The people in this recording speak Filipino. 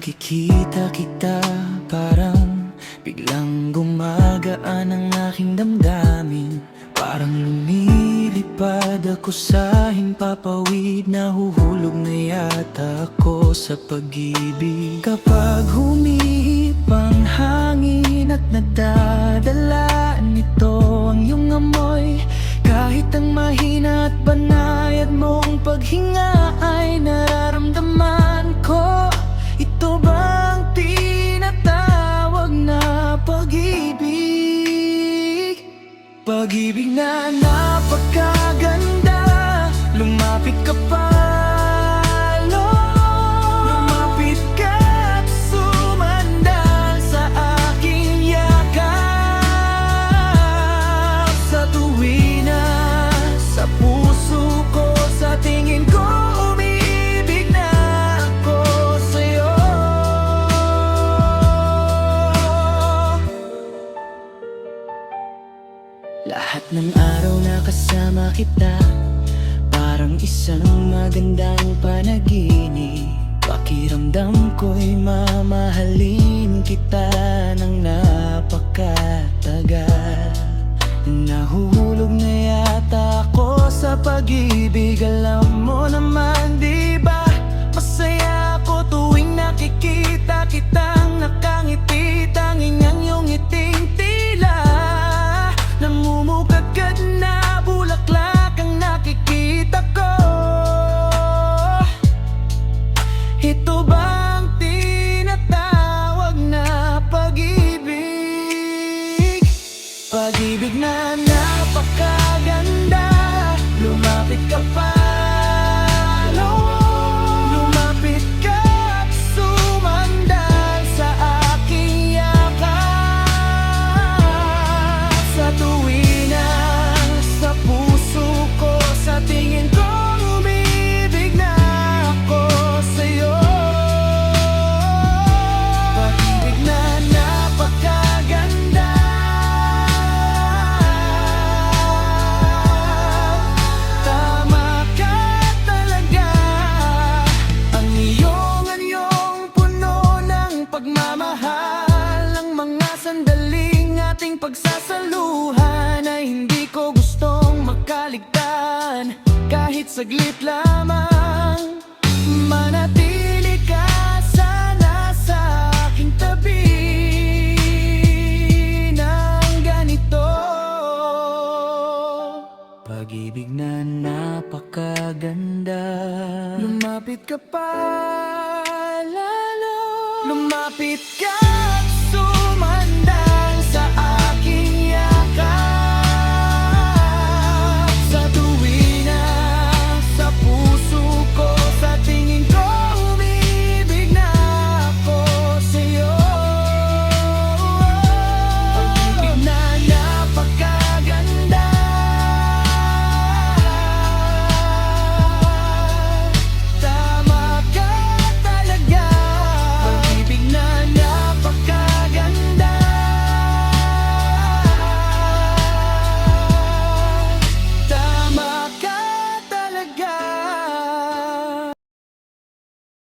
nakikita kita, parang biglang gumagaan ang aking damdamin. Parang lumilipad ako sa himpapawid, nahuhulog na yata ako sa pag-ibig. Kapag humihip ang hangin at nadadala nito ang iyong amoy, kahit ang mahina at banayad mong paghinga ay nararamdaman ko. Ito bang tinatawag na pag-ibig? Pag-ibig na napakaganda, lumapit ka pa. Lumapit ka at sumandal sa aking yakap. Sa tuwi na sa puso ko, sa tingin ko umiibig na ako sa'yo. Lahat ng araw na kasama kita, parang isang magandang panaginip. Pakiramdam ko'y mamahalin kita ng napakatagal. Nahuhulog na yata ako sa pag-ibig. Alam mo naman, di ba? Masaya ako tuwing nakikita kitang nakangiti. Tanging ang iyong ngiting tila namumukadkad na bulaklak ang nakikita ko. Ito bang tinatawag na pag-ibig? Pag-ibig na napakaganda, lumapit ka pa. Lumapit ka at sumandal sa aking yakap. Sa tuwi na sa puso ko, sa tingin ko umibig na ako sa'yo. Pag-ibig na napakaganda, tama ka talaga. Ang iyong puno ng pagmamahal, ang mga sandaling ating pagsasaluhan ay hindi ko gustong makaligtaan. Kahit saglit lamang, manatili ka sana sa aking tabi ng ganito. Pag-ibig na napakaganda, lumapit ka pa lalo. Lumapit ka